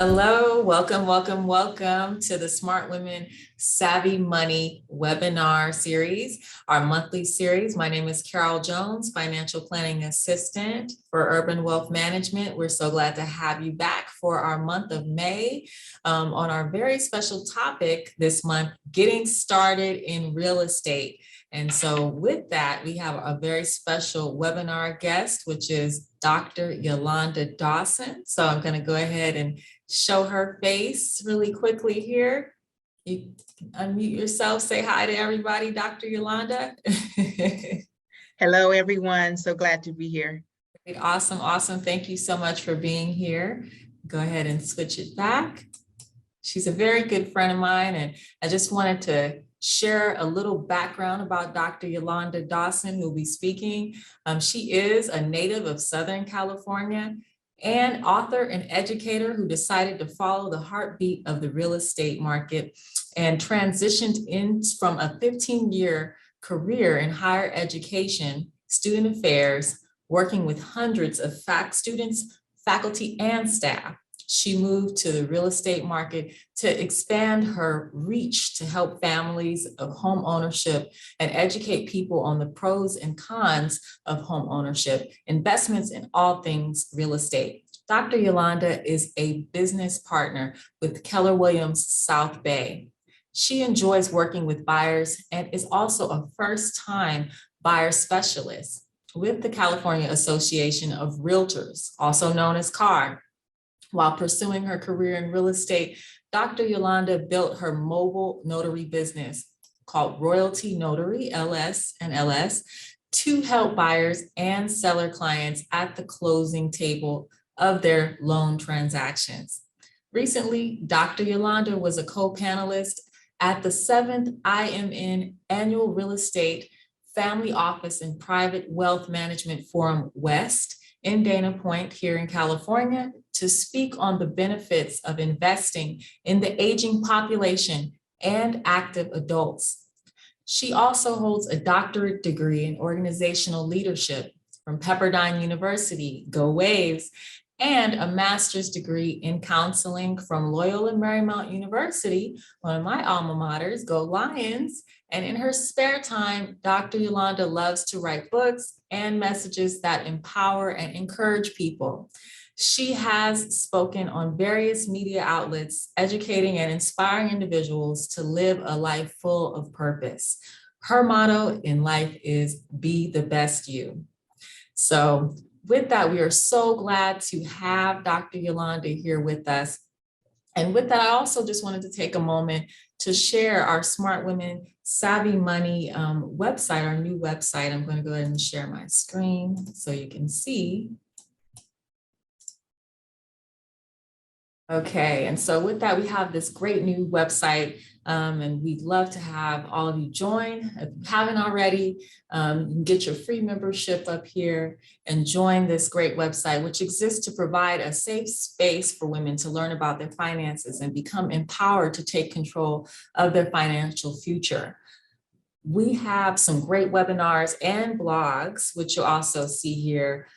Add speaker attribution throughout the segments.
Speaker 1: Hello, welcome to the Smart Women Savvy Money webinar series, our monthly series. My name is Carol Jones, Financial Planning Assistant for Urban Wealth Management. We're so glad to have you back for our month of May on our very special topic this month, getting started in real estate. And so with that, we have a very special webinar guest, which is Dr. Yolanda Dawson. So I'm going to go ahead and show her face really quickly here. You can unmute yourself, say hi to everybody, Dr. Yolanda.
Speaker 2: Hello, everyone. So glad to be here.
Speaker 1: Awesome. Thank you so much for being here. Go ahead and switch it back. She's a very good friend of mine, and I just wanted to share a little background about Dr. Yolanda Dawson, who will be speaking. She is a native of Southern California and author and educator who decided to follow the heartbeat of the real estate market and transitioned in from a 15-year career in higher education, student affairs, working with hundreds of students, faculty, and staff. She moved to the real estate market to expand her reach to help families of home ownership and educate people on the pros and cons of home ownership, investments in all things real estate. Dr. Yolanda is a business partner with Keller Williams South Bay. She enjoys working with buyers and is also a first-time buyer specialist with the California Association of Realtors, also known as CAR. While pursuing her career in real estate, Dr. Yolanda built her mobile notary business called Royalty Notary, LS and LS, to help buyers and seller clients at the closing table of their loan transactions. Recently, Dr. Yolanda was a co-panelist at the 7th IMN Annual Real Estate Family Office and Private Wealth Management Forum West in Dana Point here in California to speak on the benefits of investing in the aging population and active adults. She also holds a doctorate degree in organizational leadership from Pepperdine University, Go Waves, and a master's degree in counseling from Loyola Marymount University, one of my alma maters, Go Lions. And in her spare time, Dr. Yolanda loves to write books and messages that empower and encourage people. She has spoken on various media outlets, educating and inspiring individuals to live a life full of purpose. Her motto in life is be the best you. So with that, we are so glad to have Dr. Yolanda here with us. And with that, I also just wanted to take a moment to share our Smart Women Savvy Money website, our new website. I'm going to go ahead and share my screen so you can see. Okay, and so with that, we have this great new website, and we'd love to have all of you join. If you haven't already, you can get your free membership up here and join this great website, which exists to provide a safe space for women to learn about their finances and become empowered to take control of their financial future. We have some great webinars and blogs, which you'll also see here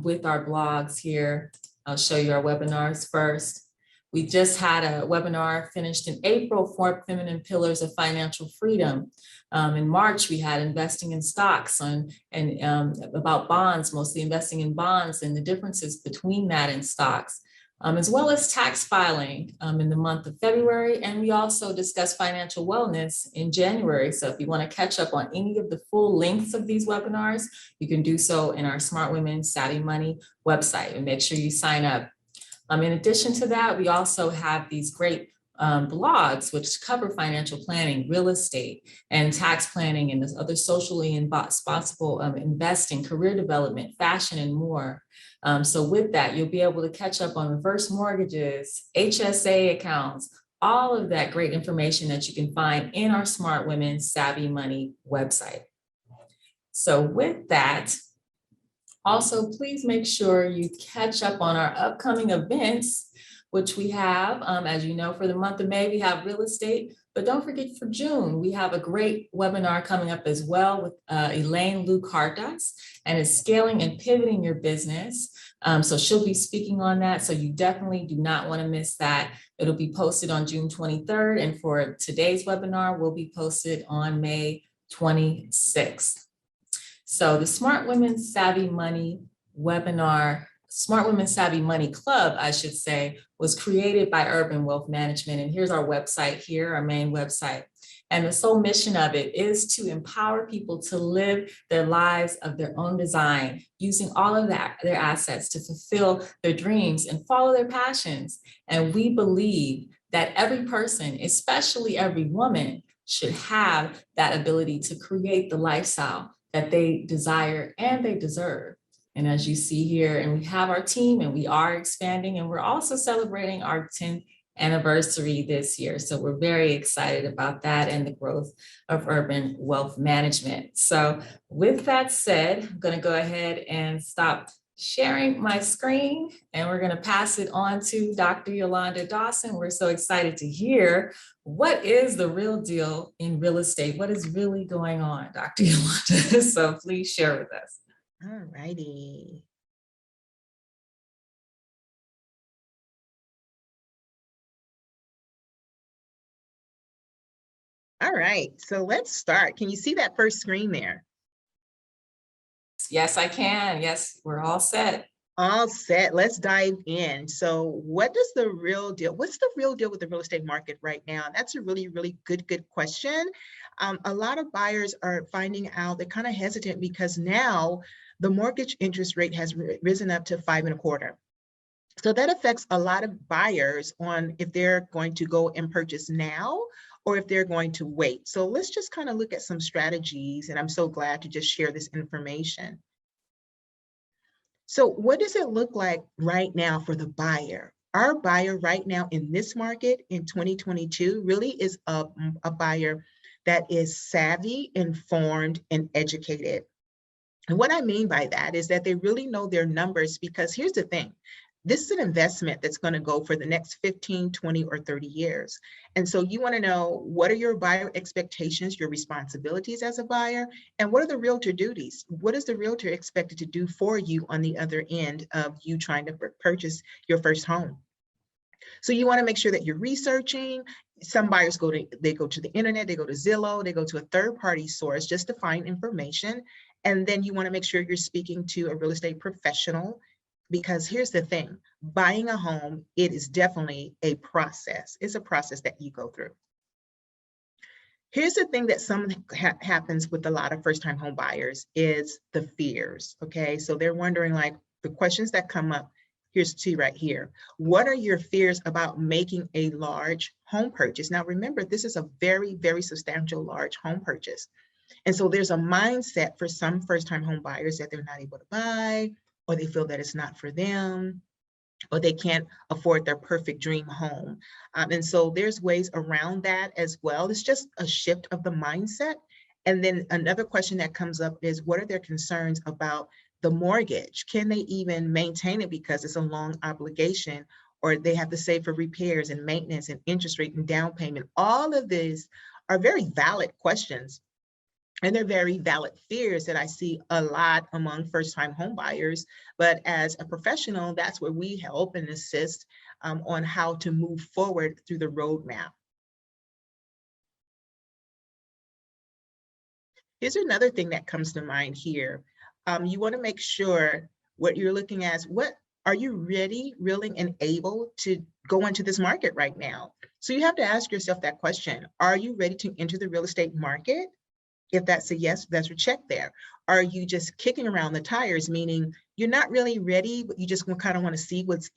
Speaker 1: with our blogs here. I'll show you our webinars first. We just had a webinar finished in April, 4 Feminine Pillars of Financial Freedom. In March, we had investing in stocks and about bonds, mostly investing in bonds and the differences between that and stocks, as well as tax filing in the month of February. And we also discussed financial wellness in January. So if you want to catch up on any of the full lengths of these webinars, you can do so in our Smart Women Savvy Money website, and make sure you sign up. In addition to that, we also have these great blogs which cover financial planning, real estate, and tax planning, and this other socially and responsible investing, career development, fashion, and more. So with that, you'll be able to catch up on reverse mortgages, HSA accounts, all of that great information that you can find in our Smart Women Savvy Money website. So with that, also, please make sure you catch up on our upcoming events, which we have, as you know, for the month of May, we have real estate, but don't forget for June, we have a great webinar coming up as well with Elaine Lucartas, and it's scaling and pivoting your business. So she'll be speaking on that. So you definitely do not want to miss that. It'll be posted on June 23rd. And for today's webinar, will be posted on May 26th. So the Smart Women Savvy Money webinar, Smart Women Savvy Money Club, I should say, was created by Urban Wealth Management. And here's our website here, our main website. And the sole mission of it is to empower people to live their lives of their own design, using all of their assets to fulfill their dreams and follow their passions. And we believe that every person, especially every woman, should have that ability to create the lifestyle that they desire and they deserve. And as you see here, and we have our team and we are expanding, and we're also celebrating our 10th anniversary this year. So we're very excited about that and the growth of Urban Wealth Management. So with that said, I'm going to go ahead and stop sharing my screen, and we're going to pass it on to Dr. Yolanda Dawson. We're so excited to hear what is the real deal in real estate. What is really going on, Dr. Yolanda? So please share with us.
Speaker 2: All righty. All right, so let's start. Can you see that first screen there?
Speaker 1: Yes, I can. Yes, we're all set.
Speaker 2: All set. Let's dive in. So what does the real deal, what's the real deal with the real estate market right now? That's a really, really good question. A lot of buyers are finding out they're kind of hesitant because now the mortgage interest rate has risen up to 5.25. So that affects a lot of buyers on if they're going to go and purchase now or if they're going to wait. So let's just kind of look at some strategies, and I'm so glad to just share this information. So what does it look like right now for the buyer? Our buyer right now in this market in 2022 really is a buyer that is savvy, informed, and educated. And what I mean by that is that they really know their numbers, because here's the thing. This is an investment that's going to go for the next 15, 20, or 30 years. And so you want to know, what are your buyer expectations, your responsibilities as a buyer, and what are the realtor duties? What is the realtor expected to do for you on the other end of you trying to purchase your first home? So you want to make sure that you're researching. Some buyers go to the internet, they go to Zillow, they go to a third-party source just to find information. And then you want to make sure you're speaking to a real estate professional, because here's the thing, buying a home, it is definitely a process. It's a process that you go through. Here's the thing that happens with a lot of first-time home buyers is the fears, okay? So they're wondering, like, the questions that come up, here's two right here. What are your fears about making a large home purchase? Now, remember, this is a very, very substantial large home purchase. And so there's a mindset for some first-time home buyers that they're not able to buy, or they feel that it's not for them, or they can't afford their perfect dream home. And so there's ways around that as well. It's just a shift of the mindset. And then another question that comes up is, what are their concerns about the mortgage? Can they even maintain it because it's a long obligation, or they have to save for repairs and maintenance and interest rate and down payment? All of these are very valid questions. And they're very valid fears that I see a lot among first-time home buyers. But as a professional, that's where we help and assist on how to move forward through the roadmap. Here's another thing that comes to mind here. You want to make sure what you're looking at is, what are you ready, willing, and able to go into this market right now? So you have to ask yourself that question. Are you ready to enter the real estate market? If that's a yes, that's a check there. Are you just kicking around the tires, meaning you're not really ready, but you just kind of want to see what's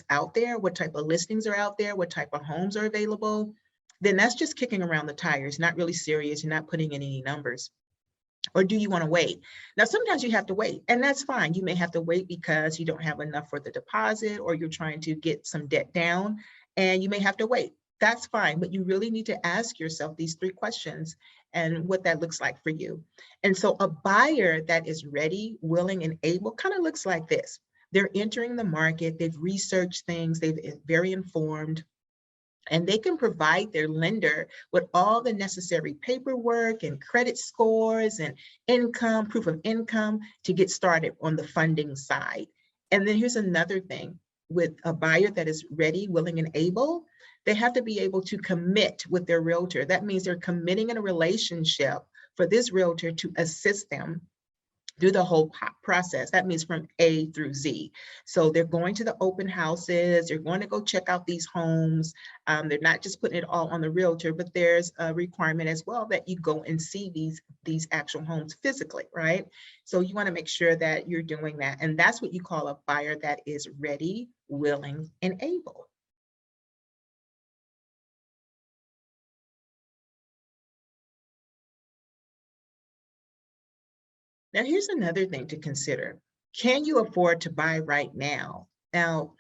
Speaker 2: out there, what type of listings are out there, what type of homes are available? Then that's just kicking around the tires, not really serious. You're not putting in any numbers. Or do you want to wait? Now, sometimes you have to wait, and that's fine. You may have to wait because you don't have enough for the deposit, or you're trying to get some debt down, and you may have to wait. That's fine, but you really need to ask yourself these three questions and what that looks like for you. And so a buyer that is ready, willing, and able kind of looks like this. They're entering the market, they've researched things, they've been very informed, and they can provide their lender with all the necessary paperwork and credit scores and income, proof of income to get started on the funding side. And then here's another thing, with a buyer that is ready, willing, and able, they have to be able to commit with their realtor. That means they're committing in a relationship for this realtor to assist them through the whole process. That means from A through Z. So they're going to the open houses, they're going to go check out these homes. They're not just putting it all on the realtor, but there's a requirement as well that you go and see these actual homes physically, right? So you want to make sure that you're doing that. And that's what you call a buyer that is ready, willing, and able. Now, here's another thing to consider. Can you afford to buy right now? Now,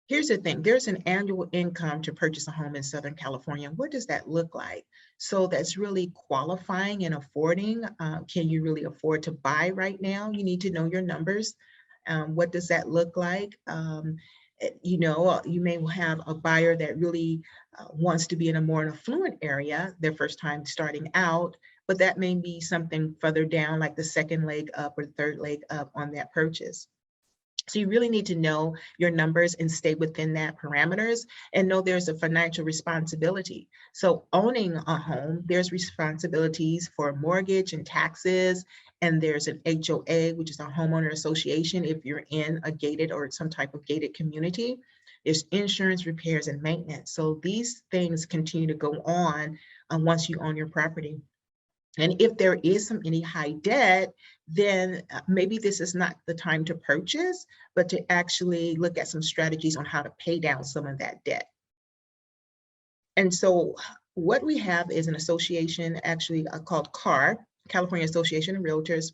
Speaker 2: here's the thing, there's an annual income to purchase a home in Southern California. What does that look like? So that's really qualifying and affording. Can you really afford to buy right now? You need to know your numbers. What does that look like? You may have a buyer that really wants to be in a more affluent area, their first time starting out, but that may be something further down, like the second leg up or third leg up on that purchase. So you really need to know your numbers and stay within that parameters and know there's a financial responsibility. So owning a home, there's responsibilities for mortgage and taxes, and there's an HOA, which is a homeowner association if you're in a gated or some type of gated community. There's insurance, repairs, and maintenance. So these things continue to go on once you own your property. And if there is any high debt, then maybe this is not the time to purchase, but to actually look at some strategies on how to pay down some of that debt. And so what we have is an association actually called CAR, California Association of Realtors,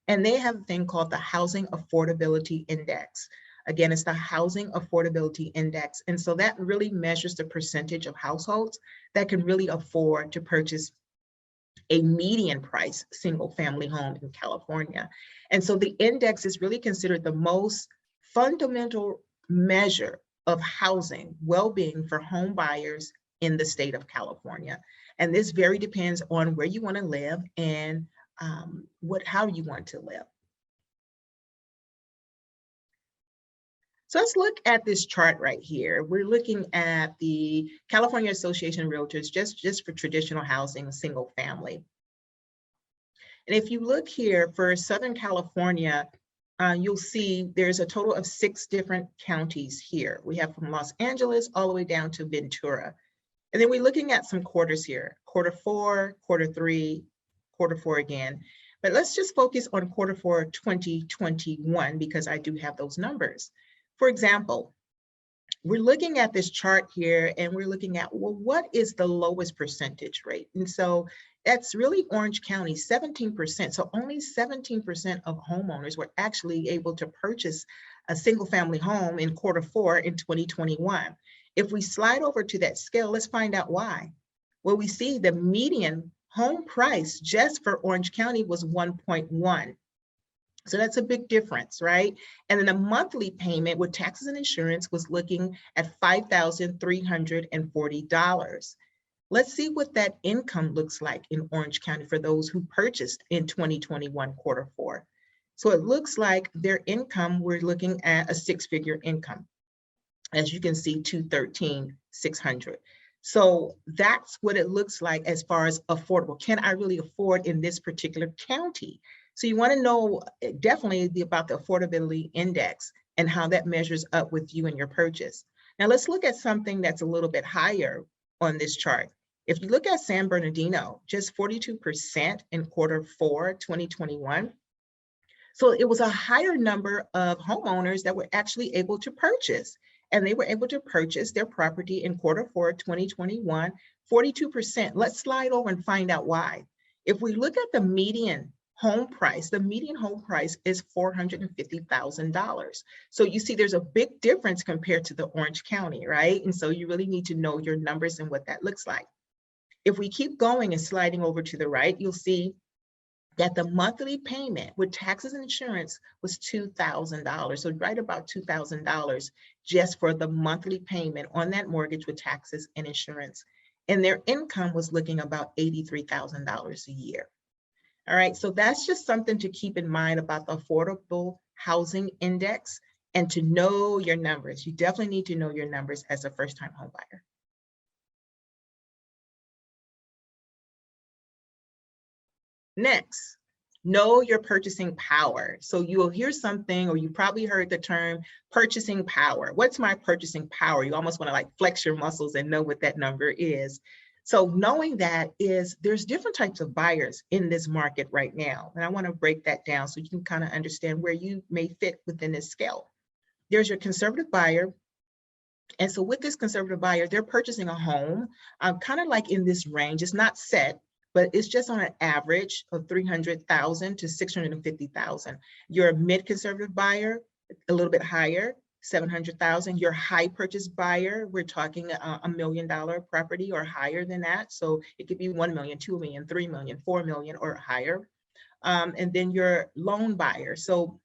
Speaker 2: and they have a thing called the Housing Affordability Index. Again, it's the Housing Affordability Index. And so that really measures the percentage of households that can really afford to purchase a median price single family home in California. And so the index is really considered the most fundamental measure of housing well-being for home buyers in the state of California. And this very depends on where you want to live and how you want to live. So let's look at this chart right here. We're looking at the California Association of Realtors just for traditional housing, single family. And if you look here for Southern California, you'll see there's a total of 6 different counties here. We have from Los Angeles all the way down to Ventura. And then we're looking at some quarters here, Q4, Q3, Q4 again. But let's just focus on Q4 2021 because I do have those numbers. For example, we're looking at this chart here and we're looking at, well, what is the lowest percentage rate? And so that's really Orange County, 17%. So only 17% of homeowners were actually able to purchase a single family home in Q4 in 2021. If we slide over to that scale, let's find out why. Well, we see the median home price just for Orange County was 1.1. So that's a big difference, right? And then the monthly payment with taxes and insurance was looking at $5,340. Let's see what that income looks like in Orange County for those who purchased in 2021 Q4. So it looks like their income, we're looking at a 6-figure income. As you can see, $213,600. So that's what it looks like as far as affordable. Can I really afford in this particular county? So you want to know definitely about the affordability index and how that measures up with you and your purchase. Now let's look at something that's a little bit higher on this chart. If you look at San Bernardino, just 42% in Q4 2021. So it was a higher number of homeowners that were actually able to purchase, and they were able to purchase their property in Q4 2021, 42%. Let's slide over and find out why. If we look at the median home price, the median home price is $450,000. So you see there's a big difference compared to the Orange County, right? And so you really need to know your numbers and what that looks like. If we keep going and sliding over to the right, you'll see that the monthly payment with taxes and insurance was $2,000. So right about $2,000 just for the monthly payment on that mortgage with taxes and insurance. And their income was looking about $83,000 a year. All right, so that's just something to keep in mind about the affordable housing index, and to know your numbers. You definitely need to know your numbers as a first-time home buyer. Next, know your purchasing power. So you will hear something, or you probably heard the term purchasing power. What's my purchasing power? You almost want to like flex your muscles and know what that number is. So knowing that is, there's different types of buyers in this market right now. And I want to break that down so you can kind of understand where you may fit within this scale. There's your conservative buyer. And so with this conservative buyer, they're purchasing a home, kind of like in this range. It's not set, but it's just on an average of 300,000 to 650,000. Your mid-conservative buyer, a little bit higher, 700,000. Your high purchase buyer, we're talking $1 million property or higher than that. So it could be 1 million, 2 million, 3 million, 4 million or higher. And then your loan buyer. So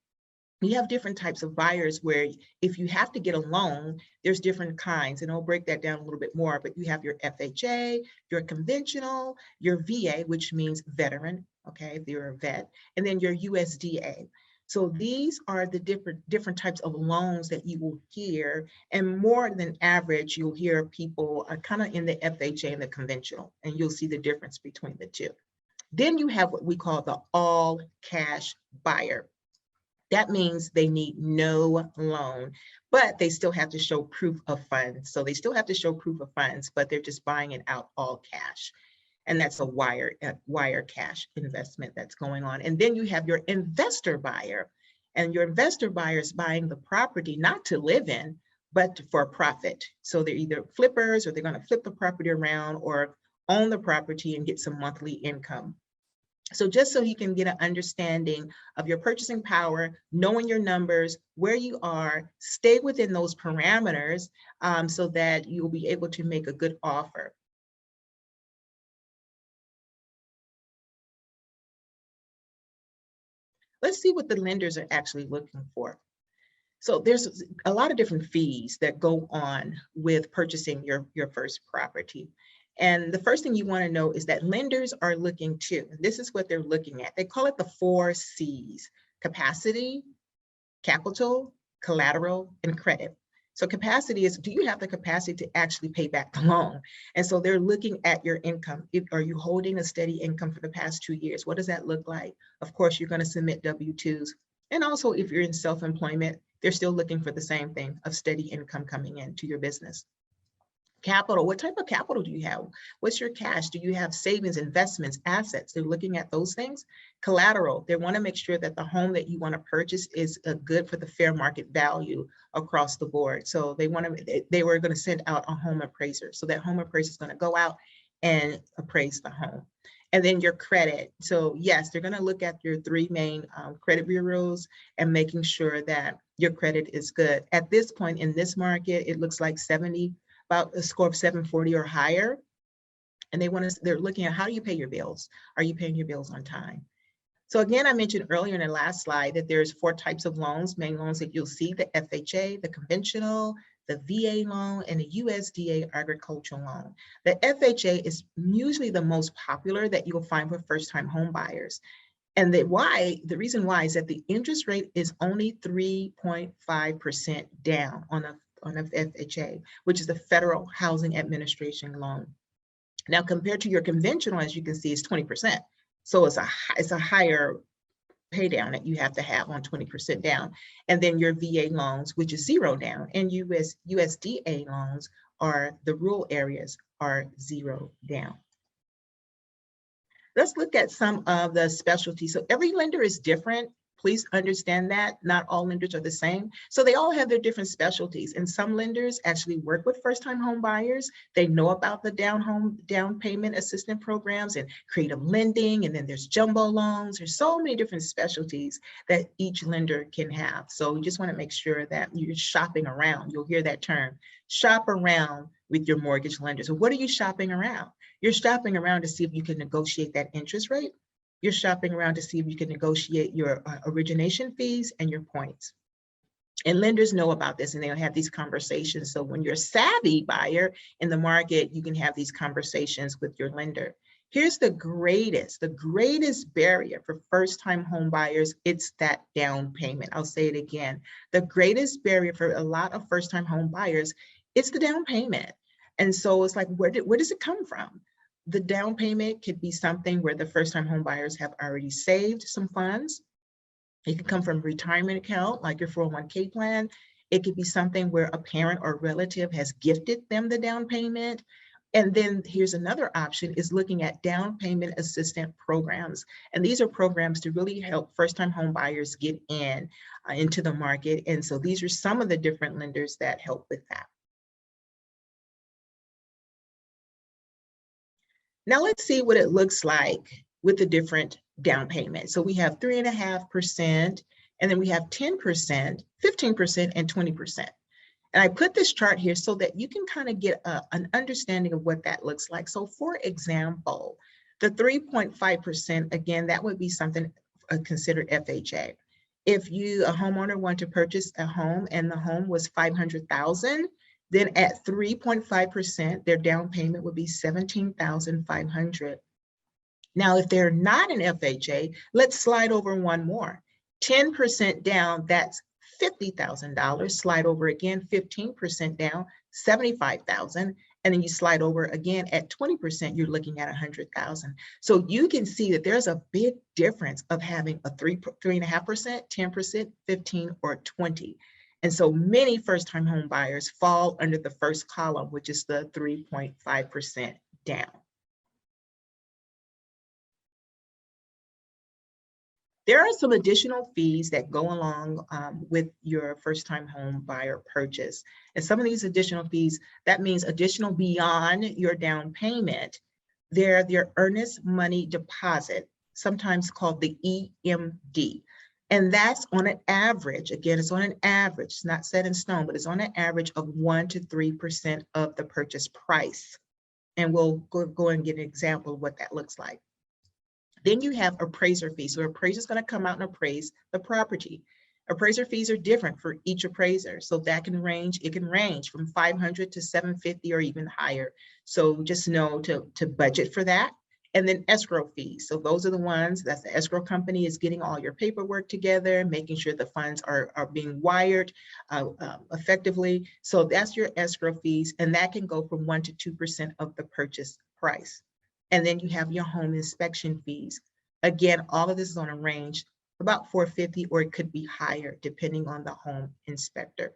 Speaker 2: you have different types of buyers where if you have to get a loan, there's different kinds, and I'll break that down a little bit more, but you have your FHA, your conventional, your VA, which means veteran, okay, if you're a vet, and then your USDA. So these are the different types of loans that you will hear, and more than average, you'll hear people are kind of in the FHA and the conventional, and you'll see the difference between the two. Then you have what we call the all cash buyer. That means they need no loan, but they still have to show proof of funds. So they still have to show proof of funds, but they're just buying it out all cash. And that's a wire cash investment that's going on. And then you have your investor buyer. And your investor buyer is buying the property not to live in, but for profit. So they're either flippers, or they're going to flip the property around or own the property and get some monthly income. So just so you can get an understanding of your purchasing power, knowing your numbers, where you are, stay within those parameters so that you'll be able to make a good offer. Let's see what the lenders are actually looking for. So there's a lot of different fees that go on with purchasing your first property. And the first thing you want to know is that lenders are looking to, and this is what they're looking at. They call it the 4 C's: capacity, capital, collateral, and credit. So capacity is, do you have the capacity to actually pay back the loan? And so they're looking at your income. Are you holding a steady income for the past 2 years? What does that look like? Of course, you're going to submit W-2s. And also, if you're in self-employment, they're still looking for the same thing of steady income coming into your business. Capital, what type of capital do you have? What's your cash? Do you have savings, investments, assets? They're looking at those things. Collateral, they want to make sure that the home that you want to purchase is good for the fair market value across the board. So they were going to send out a home appraiser. So that home appraiser is going to go out and appraise the home. And then your credit. So yes, they're going to look at your 3 main credit bureaus and making sure that your credit is good. At this point in this market, it looks like about a score of 740 or higher. And they're looking at, how do you pay your bills? Are you paying your bills on time? So again, I mentioned earlier in the last slide that there's 4 types of loans, main loans that you'll see: the FHA, the conventional, the VA loan, and the USDA agricultural loan. The FHA is usually the most popular that you'll find for first-time home buyers. And the reason why is that the interest rate is only 3.5% down on a FHA, which is the Federal Housing Administration loan. Now, compared to your conventional, as you can see, is 20%. So it's a higher pay down that you have to have on 20% down. And then your VA loans, which is 0 down, and USDA loans are the rural areas are 0 down. Let's look at some of the specialties. So every lender is different. Please understand that not all lenders are the same. So they all have their different specialties. And some lenders actually work with first-time home buyers. They know about the down payment assistance programs and creative lending. And then there's jumbo loans. There's so many different specialties that each lender can have. So we just want to make sure that you're shopping around. You'll hear that term, shop around with your mortgage lender. So what are you shopping around? You're shopping around to see if you can negotiate that interest rate. You're shopping around to see if you can negotiate your origination fees and your points. And lenders know about this, and they'll have these conversations. So when you're a savvy buyer in the market, you can have these conversations with your lender. Here's the greatest barrier for first-time home buyers. It's that down payment. I'll say it again. The greatest barrier for a lot of first-time home buyers, it's the down payment. And so it's like, where does it come from? The down payment could be something where the first-time home buyers have already saved some funds. It could come from a retirement account, like your 401k plan. It could be something where a parent or relative has gifted them the down payment. And then here's another option, is looking at down payment assistance programs. And these are programs to really help first-time home buyers get into the market. And so these are some of the different lenders that help with that. Now let's see what it looks like with the different down payments. So we have 3.5%, and then we have 10%, 15%, and 20%. And I put this chart here so that you can kind of get an understanding of what that looks like. So for example, the 3.5%, again, that would be something considered FHA. If a homeowner wanted to purchase a home and the home was $500,000, then at 3.5%, their down payment would be $17,500. Now, if they're not an FHA, let's slide over one more. 10% down, that's $50,000. Slide over again, 15% down, $75,000. And then you slide over again at 20%, you're looking at $100,000. So you can see that there's a big difference of having a 3.5%, 10%, 15, or 20. And so many first-time home buyers fall under the first column, which is the 3.5% down. There are some additional fees that go along with your first-time home buyer purchase. And some of these additional fees, that means additional beyond your down payment. They're their earnest money deposit, sometimes called the EMD. And that's on an average, again, it's on an average, it's not set in stone, but it's on an average of 1 to 3% of the purchase price. And we'll go and get an example of what that looks like. Then you have appraiser fees. So appraiser is going to come out and appraise the property. Appraiser fees are different for each appraiser. So that can range, it can range from $500 to $750 or even higher. So just know to budget for that. And then escrow fees. So those are the ones that the escrow company is getting all your paperwork together, making sure the funds are being wired effectively. So that's your escrow fees. And that can go from 1 to 2% of the purchase price. And then you have your home inspection fees. Again, all of this is on a range about $450, or it could be higher depending on the home inspector.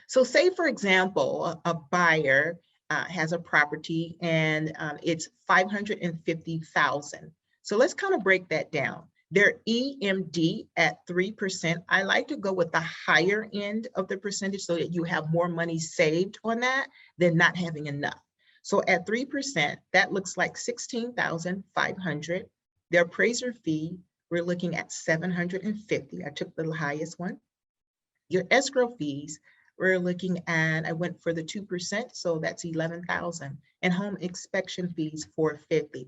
Speaker 2: So say, for example, a buyer has a property and it's $550,000. So let's kind of break that down. Their EMD at 3%, I like to go with the higher end of the percentage so that you have more money saved on that than not having enough. So at 3%, that looks like $16,500. Their appraiser fee, we're looking at $750. I took the highest one. Your escrow fees, we're looking at, I went for the 2%, so that's $11,000. And home inspection fees, $450.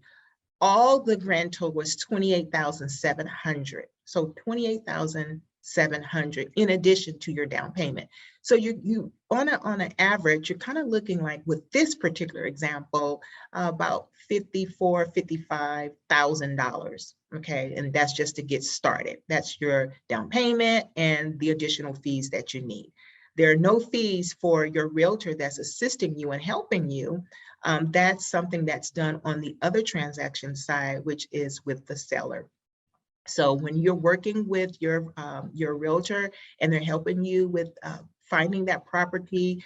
Speaker 2: All the grand total was $28,700. So $28,700 in addition to your down payment. So you on an average, you're kind of looking like, with this particular example, about $54,000, $55,000. Okay, and that's just to get started. That's your down payment and the additional fees that you need. There are no fees for your realtor that's assisting you and helping you. That's something that's done on the other transaction side, which is with the seller. So when you're working with your realtor and they're helping you with finding that property,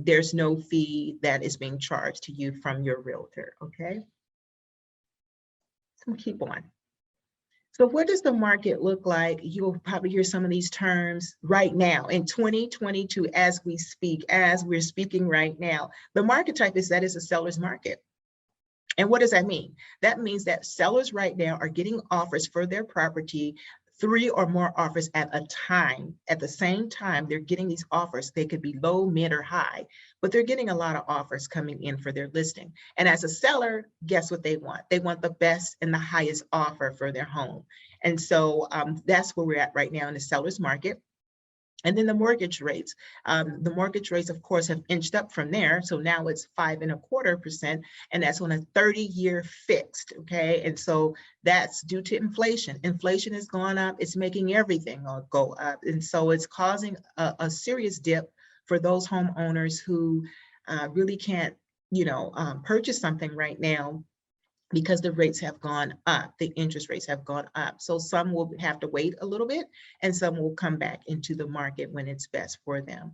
Speaker 2: there's no fee that is being charged to you from your realtor, okay? So keep on. So what does the market look like? You'll probably hear some of these terms right now in 2022 as we speak, as we're speaking right now. The market type is that is a seller's market. And what does that mean? That means that sellers right now are getting offers for their property, 3 or more offers at a time. At the same time, they're getting these offers. They could be low, mid, or high, but they're getting a lot of offers coming in for their listing. And as a seller, guess what they want? They want the best and the highest offer for their home. And so that's where we're at right now in the seller's market. And then the mortgage rates, of course, have inched up from there. So now it's 5.25%, and that's on a 30-year fixed. Okay. And so that's due to inflation. Inflation has gone up. It's making everything go up. And so it's causing a serious dip for those homeowners who really can't, purchase something right now, because the rates have gone up, the interest rates have gone up. So some will have to wait a little bit, and some will come back into the market when it's best for them.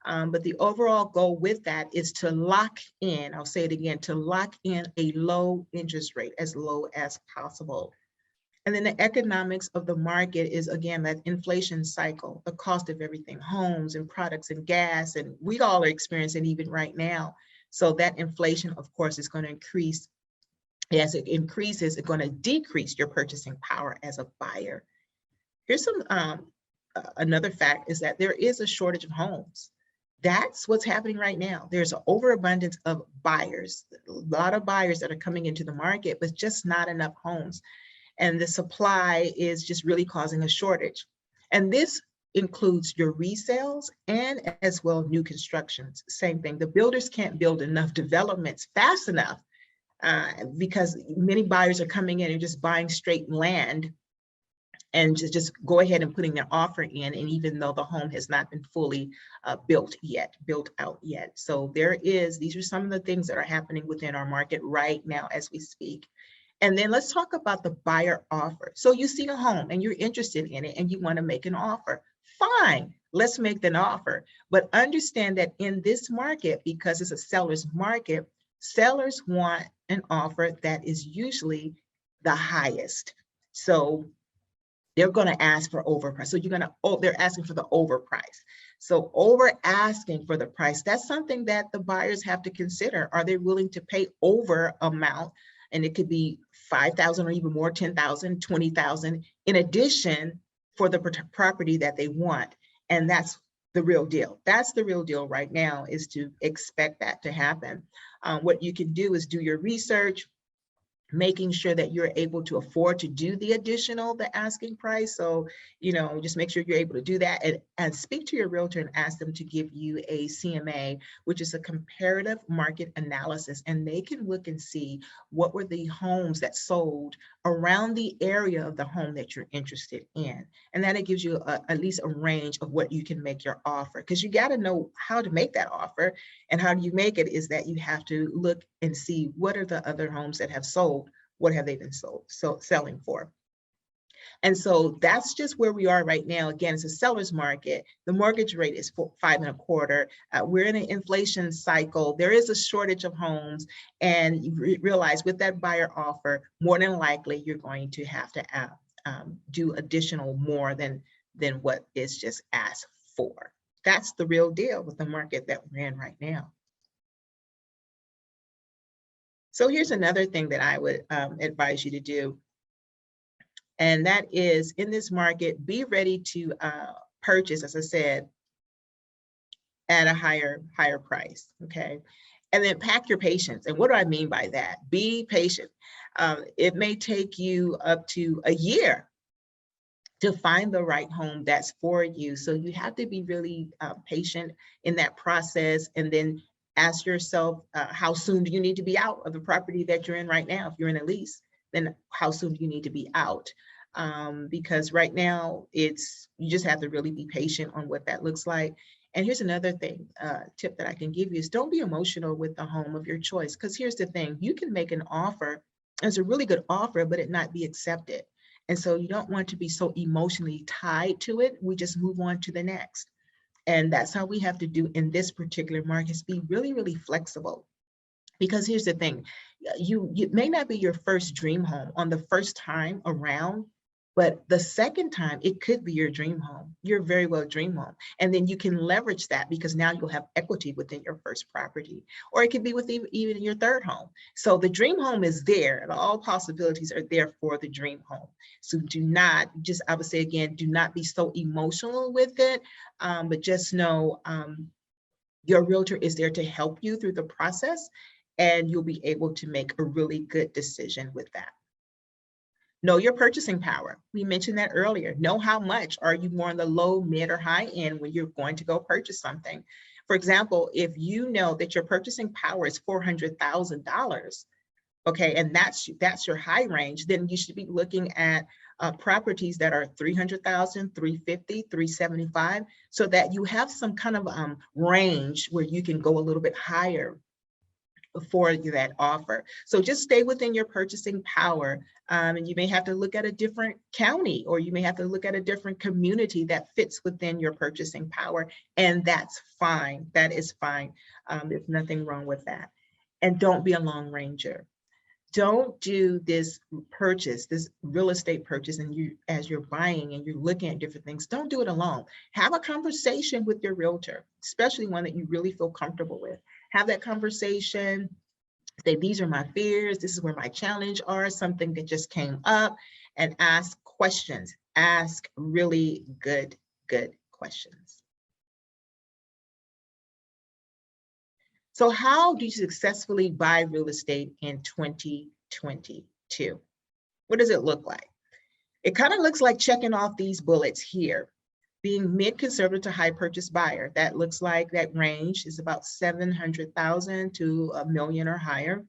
Speaker 2: But the overall goal with that is to lock in, I'll say it again, to lock in a low interest rate, as low as possible. And then the economics of the market is, again, that inflation cycle, the cost of everything, homes and products and gas, and we all are experiencing even right now. So that inflation, of course, is going to increase. As it increases, it's going to decrease your purchasing power as a buyer. Here's some another fact is that there is a shortage of homes. That's what's happening right now. There's an overabundance of buyers, a lot of buyers that are coming into the market, but just not enough homes. And the supply is just really causing a shortage. And this includes your resales and as well new constructions. Same thing. The builders can't build enough developments fast enough, because many buyers are coming in and just buying straight land and just go ahead and putting their offer in, and even though the home has not been fully built out yet. So these are some of the things that are happening within our market right now as we speak. And then let's talk about the buyer offer. So you see a home and you're interested in it and you want to make an offer. Fine, let's make an offer. But understand that in this market, because it's a seller's market, sellers want an offer that is usually the highest. So they're going to ask for overprice. So they're asking for the overprice. So over asking for the price, that's something that the buyers have to consider. Are they willing to pay over amount? And it could be 5,000 or even more, 10,000, 20,000 in addition for the property that they want. And that's the real deal. That's the real deal right now, is to expect that to happen. What you can do is do your research, making sure that you're able to afford to do the asking price. So, just make sure you're able to do that, and speak to your realtor and ask them to give you a CMA, which is a comparative market analysis. And they can look and see what were the homes that sold around the area of the home that you're interested in. And then it gives you at least a range of what you can make your offer, because you got to know how to make that offer. And how do you make it is that you have to look and see what are the other homes that have sold, what have they been selling for. And so that's just where we are right now. Again, it's a seller's market. The mortgage rate is 5.25. We're in an inflation cycle. There is a shortage of homes, and you realize with that buyer offer, more than likely you're going to have to do additional more than what is just asked for. That's the real deal with the market that we're in right now. So here's another thing that I would advise you to do. And that is, in this market, be ready to purchase, as I said, at a higher price, okay? And then pack your patience. And what do I mean by that? Be patient. It may take you up to a year to find the right home that's for you. So you have to be really patient in that process, and then ask yourself, how soon do you need to be out of the property that you're in right now? If you're in a lease, then how soon do you need to be out? Because right now you just have to really be patient on what that looks like. And here's another thing, tip that I can give you is, don't be emotional with the home of your choice. Because here's the thing, you can make an offer, it's a really good offer, but it not be accepted. And so you don't want to be so emotionally tied to it. We just move on to the next. And that's how we have to do in this particular market, is be really, really flexible. Because here's the thing, it may not be your first dream home on the first time around, but the second time it could be your dream home, your very well dream home. And then you can leverage that, because now you'll have equity within your first property, or it could be with even your third home. So the dream home is there, and all possibilities are there for the dream home. So I would say again, do not be so emotional with it, but just know your realtor is there to help you through the process, and you'll be able to make a really good decision with that. Know your purchasing power. We mentioned that earlier. Know how much. Are you more on the low, mid, or high end when you're going to go purchase something? For example, if you know that your purchasing power is $400,000, okay, and that's your high range, then you should be looking at properties that are 300,000, 350, 375, so that you have some kind of range where you can go a little bit higher for that offer. So just stay within your purchasing power. And you may have to look at a different county, or you may have to look at a different community that fits within your purchasing power. And that's fine. That is fine. There's nothing wrong with that. And don't be a long ranger. Don't do this purchase, this real estate purchase, and you, as you're buying and you're looking at different things, don't do it alone. Have a conversation with your realtor, especially one that you really feel comfortable with. Have that conversation, say, these are my fears, this is where my challenge are, something that just came up, and ask questions. Ask really good questions. So how do you successfully buy real estate in 2022? What does it look like? It kind of looks like checking off these bullets here. Being mid-conservative to high purchase buyer, that looks like that range is about 700,000 to $1 million or higher.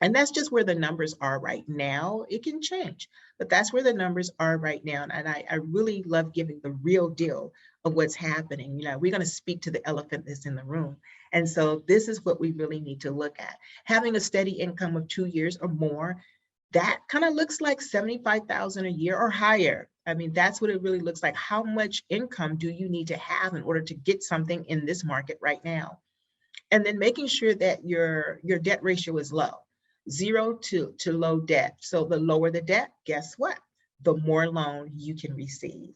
Speaker 2: And that's just where the numbers are right now. It can change, but that's where the numbers are right now. And I really love giving the real deal of what's happening. You know, we're going to speak to the elephant that's in the room. And so this is what we really need to look at. Having a steady income of 2 years or more, that kind of looks like 75,000 a year or higher. I mean, that's what it really looks like. How much income do you need to have in order to get something in this market right now? And then making sure that your debt ratio is low. 0 to low debt. So the lower the debt, guess what? The more loan you can receive.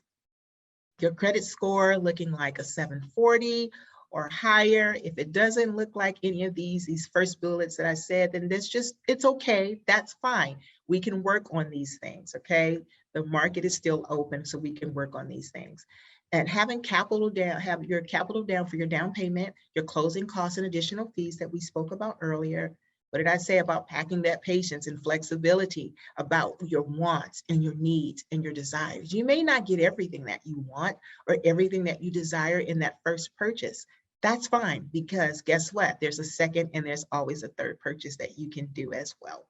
Speaker 2: Your credit score looking like a 740 or higher. If it doesn't look like any of these first bullets that I said, then it's okay. That's fine. We can work on these things, okay? The market is still open, so we can work on these things. And having capital down, have your capital down for your down payment, your closing costs and additional fees that we spoke about earlier. What did I say about packing that patience and flexibility, about your wants and your needs and your desires? You may not get everything that you want or everything that you desire in that first purchase. That's fine, because guess what? There's a second and there's always a third purchase that you can do as well.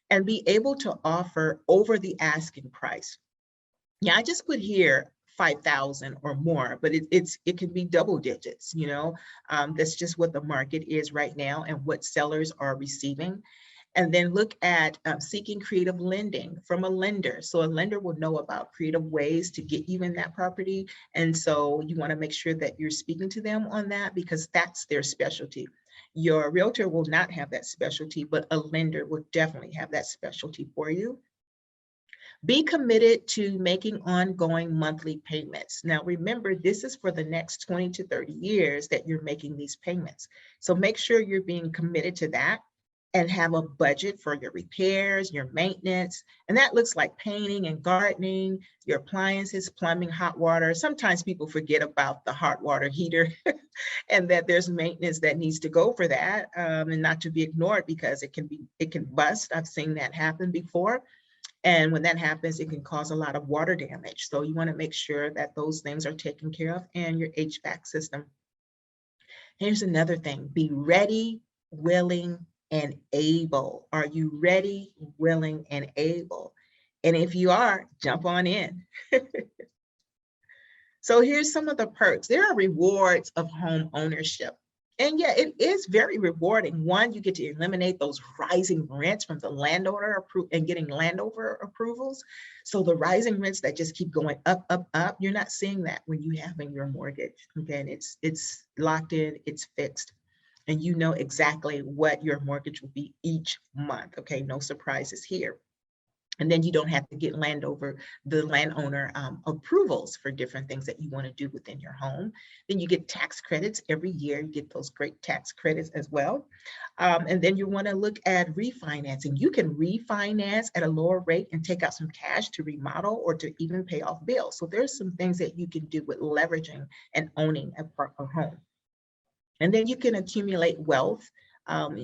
Speaker 2: And be able to offer over the asking price. Yeah, I just put here 5,000 or more, but it can be double digits, you know. That's just what the market is right now and what sellers are receiving. And then look at seeking creative lending from a lender. So a lender will know about creative ways to get you in that property. And so you want to make sure that you're speaking to them on that, because that's their specialty. Your realtor will not have that specialty, but a lender will definitely have that specialty for you. Be committed to making ongoing monthly payments. Now, remember, this is for the next 20 to 30 years that you're making these payments. So make sure you're being committed to that and have a budget for your repairs, your maintenance. And that looks like painting and gardening, your appliances, plumbing, hot water. Sometimes people forget about the hot water heater and that there's maintenance that needs to go for that, and not to be ignored, because it can bust. I've seen that happen before. And when that happens, it can cause a lot of water damage. So you want to make sure that those things are taken care of, and your HVAC system. Here's another thing: be ready, willing, and able. Are you ready, willing, and able? And if you are, jump on in. So here's some of the perks. There are rewards of home ownership. And yeah, it is very rewarding. One, you get to eliminate those rising rents from the landowner and getting landowner approvals. So the rising rents that just keep going up, up, up, you're not seeing that when you have in your mortgage. Again, it's locked in, it's fixed, and you know exactly what your mortgage will be each month. Okay, no surprises here. And then you don't have to get the landowner approvals for different things that you want to do within your home. Then you get tax credits every year. You get those great tax credits as well. And then you want to look at refinancing. You can refinance at a lower rate and take out some cash to remodel or to even pay off bills. So there's some things that you can do with leveraging and owning a home. And then you can accumulate wealth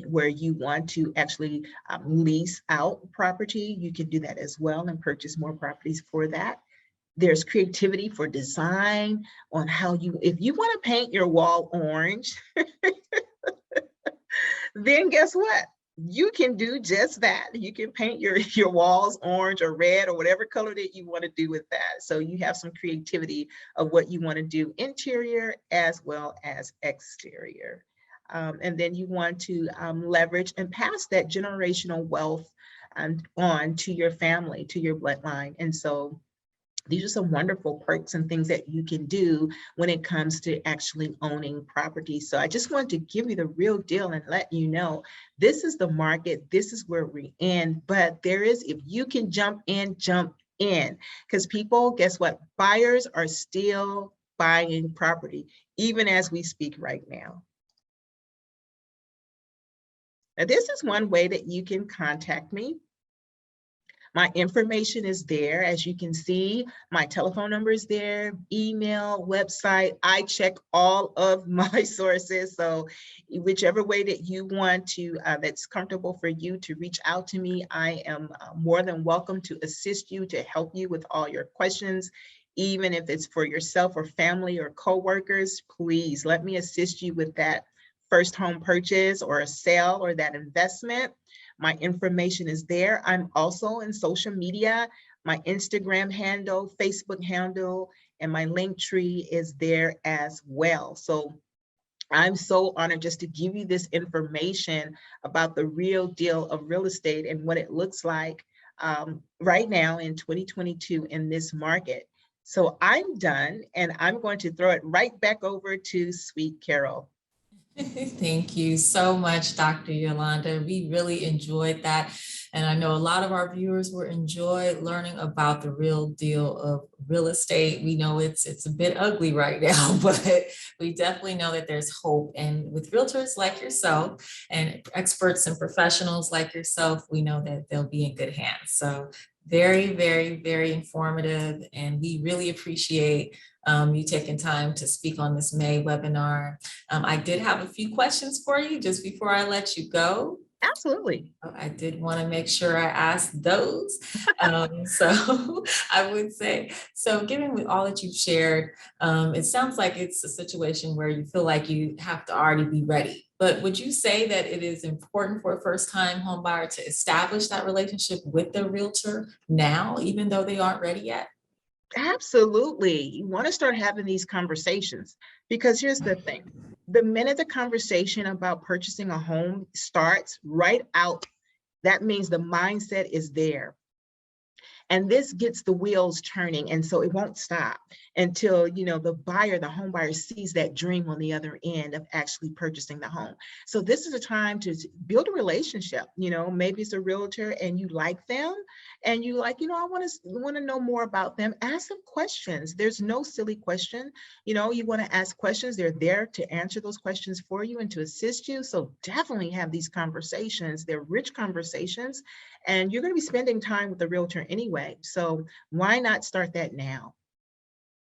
Speaker 2: where you want to actually lease out property, you can do that as well and purchase more properties for that. There's creativity for design on how if you want to paint your wall orange, then guess what? You can do just that. You can paint your walls orange or red or whatever color that you want to do with that. So you have some creativity of what you want to do interior as well as exterior. And then you want to leverage and pass that generational wealth on to your family, to your bloodline. And so these are some wonderful perks and things that you can do when it comes to actually owning property. So I just wanted to give you the real deal and let you know, this is the market, this is where we're in, but there is, if you can jump in, because people, guess what? Buyers are still buying property, even as we speak right now. Now, this is one way that you can contact me. My information is there. As you can see, my telephone number is there, email, website. I check all of my sources. So whichever way that you want to, that's comfortable for you to reach out to me, I am more than welcome to assist you, to help you with all your questions. Even if it's for yourself or family or coworkers, please let me assist you with that first home purchase or a sale or that investment. My information is there. I'm also in social media. My Instagram handle, Facebook handle, and my link tree is there as well. So I'm so honored just to give you this information about the real deal of real estate and what it looks like right now in 2022 in this market. So I'm done, and I'm going to throw it right back over to Sweet Carol.
Speaker 1: Thank you so much, Dr. Yolanda. We really enjoyed that. And I know a lot of our viewers will enjoy learning about the real deal of real estate. We know it's a bit ugly right now, but we definitely know that there's hope. And with realtors like yourself and experts and professionals like yourself, we know that they'll be in good hands. So very, very, very informative. And we really appreciate you taking time to speak on this May webinar. I did have a few questions for you just before I let you go.
Speaker 2: Absolutely.
Speaker 1: I did want to make sure I asked those. So I would say, so given with all that you've shared, it sounds like it's a situation where you feel like you have to already be ready. But would you say that it is important for a first-time home buyer to establish that relationship with the realtor now, even though they aren't ready yet?
Speaker 2: Absolutely. You want to start having these conversations, because here's the thing. The minute the conversation about purchasing a home starts right out, that means the mindset is there. And this gets the wheels turning. And so it won't stop until, the buyer, the home buyer, sees that dream on the other end of actually purchasing the home. So this is a time to build a relationship. Maybe it's a realtor and you like them and you like, I want to know more about them. Ask them questions. There's no silly question. You want to ask questions. They're there to answer those questions for you and to assist you. So definitely have these conversations. They're rich conversations, and you're going to be spending time with the realtor anyway. So why not start that now?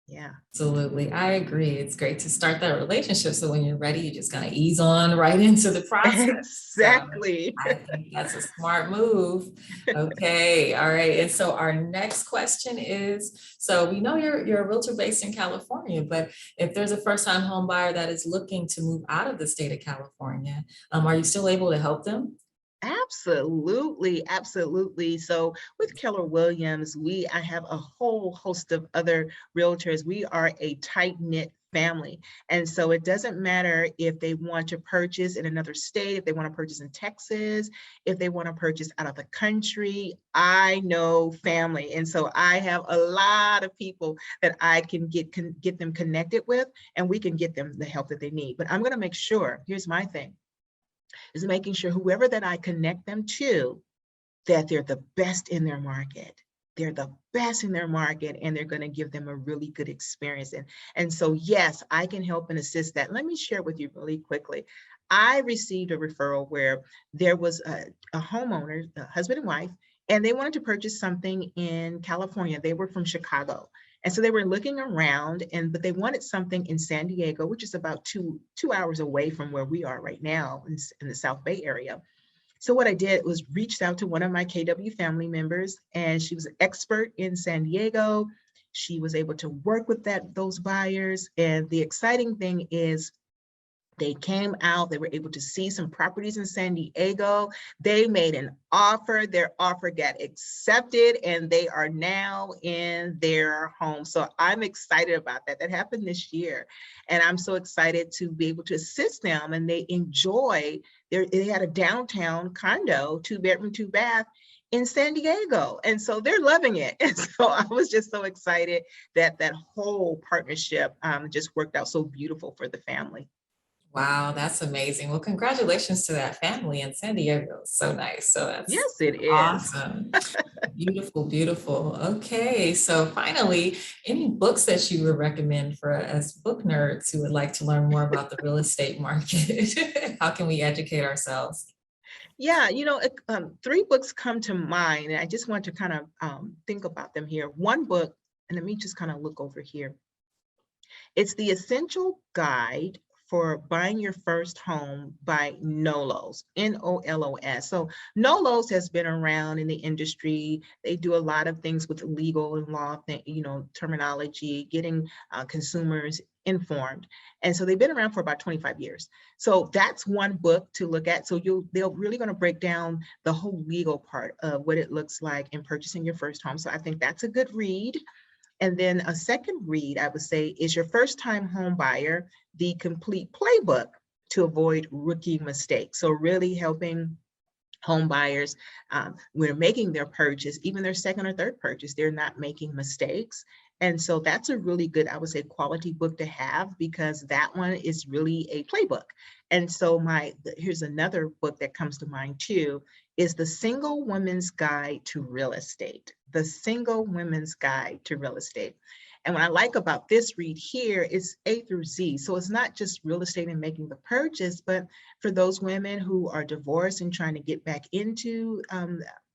Speaker 2: Yeah.
Speaker 1: Absolutely. I agree. It's great to start that relationship. So when you're ready, you just kind of ease on right into the process.
Speaker 2: Exactly.
Speaker 1: So I think that's a smart move. Okay. All right. And so our next question is, so we know you're a realtor based in California, but if there's a first-time home buyer that is looking to move out of the state of California, are you still able to help them?
Speaker 2: Absolutely, absolutely. So with Keller Williams, I have a whole host of other realtors. We are a tight-knit family. And so it doesn't matter if they want to purchase in another state, if they want to purchase in Texas, if they want to purchase out of the country. I know family. And so I have a lot of people that I can get them connected with, and we can get them the help that they need. But I'm going to make sure, here's my thing, is making sure whoever that I connect them to, that they're the best in their market. They're the best in their market, and they're going to give them a really good experience. And so, yes, I can help and assist that. Let me share with you really quickly. I received a referral where there was a homeowner, a husband and wife, and they wanted to purchase something in California. They were from Chicago. And so they were looking around, but they wanted something in San Diego, which is about two hours away from where we are right now in the South Bay area. So what I did was reached out to one of my KW family members, and she was an expert in San Diego. She was able to work with those buyers. And the exciting thing is they came out, they were able to see some properties in San Diego. They made an offer, their offer got accepted, and they are now in their home. So I'm excited about that. That happened this year. And I'm so excited to be able to assist them. And they had a downtown condo, 2-bedroom, 2-bath in San Diego. And so they're loving it. And so I was just so excited that that whole partnership just worked out so beautiful for the family.
Speaker 1: Wow, that's amazing. Well, congratulations to that family in San Diego. So nice. So that's
Speaker 2: Yes, it is.
Speaker 1: awesome. Beautiful, beautiful. Okay, so finally, any books that you would recommend for us book nerds who would like to learn more about the real estate market? How can we educate ourselves?
Speaker 2: Yeah, 3 books come to mind, and I just want to kind of think about them here. One book, and let me just kind of look over here. It's The Essential Guide for Buying Your First Home by Nolos, Nolos. So Nolos has been around in the industry. They do a lot of things with legal and law, terminology, getting consumers informed. And so they've been around for about 25 years. So that's one book to look at. So they're really going to break down the whole legal part of what it looks like in purchasing your first home. So I think that's a good read. And then a second read, I would say, is Your First Time Home Buyer, The Complete Playbook to Avoid Rookie Mistakes. So really helping home buyers when they're making their purchase, even their second or third purchase, they're not making mistakes. And so that's a really good, I would say, quality book to have, because that one is really a playbook. And so here's another book that comes to mind too, is The Single Woman's Guide to Real Estate. The Single Women's Guide to Real Estate. And what I like about this read here is A through Z. So it's not just real estate and making the purchase, but for those women who are divorced and trying to get back into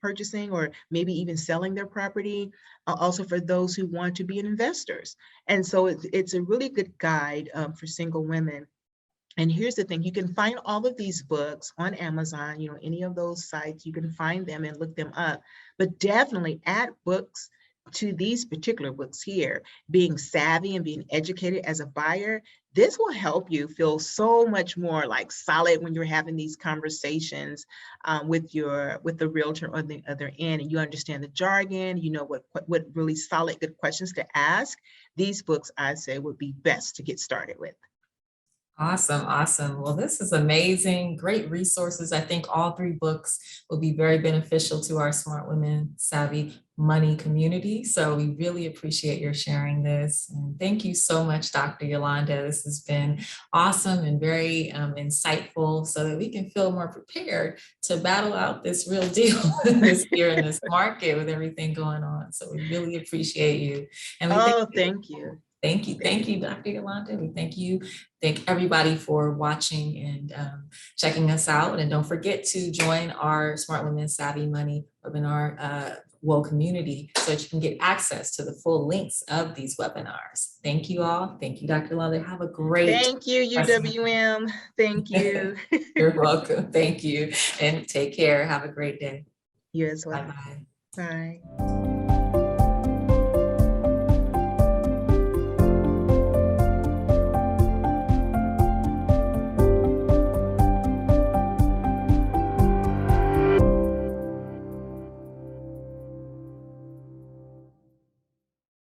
Speaker 2: purchasing or maybe even selling their property, also for those who want to be investors. And so it's a really good guide for single women. And here's the thing, you can find all of these books on Amazon, any of those sites, you can find them and look them up, but definitely add books to these particular books here. Being savvy and being educated as a buyer, this will help you feel so much more like solid when you're having these conversations with the realtor on the other end, and you understand the jargon, what really solid, good questions to ask. These books, I say, would be best to get started with.
Speaker 1: Awesome, awesome. Well, this is amazing. Great resources. I think all 3 books will be very beneficial to our Smart Women Savvy Money community. So we really appreciate your sharing this. And thank you so much, Dr. Yolanda. This has been awesome and very insightful, so that we can feel more prepared to battle out this real deal this year in this market with everything going on. So we really appreciate you. And we
Speaker 2: Thank you.
Speaker 1: Thank you. Thank you, Dr. Yolanda. We thank you. Thank everybody for watching and checking us out. And don't forget to join our Smart Women Savvy Money webinar community so that you can get access to the full links of these webinars. Thank you all. Thank you, Dr. Yolanda. Have a great
Speaker 2: Thank you, UWM. Thank you.
Speaker 1: You're welcome. Thank you. And take care. Have a great day.
Speaker 2: You as well.
Speaker 1: Bye-bye.
Speaker 2: Bye.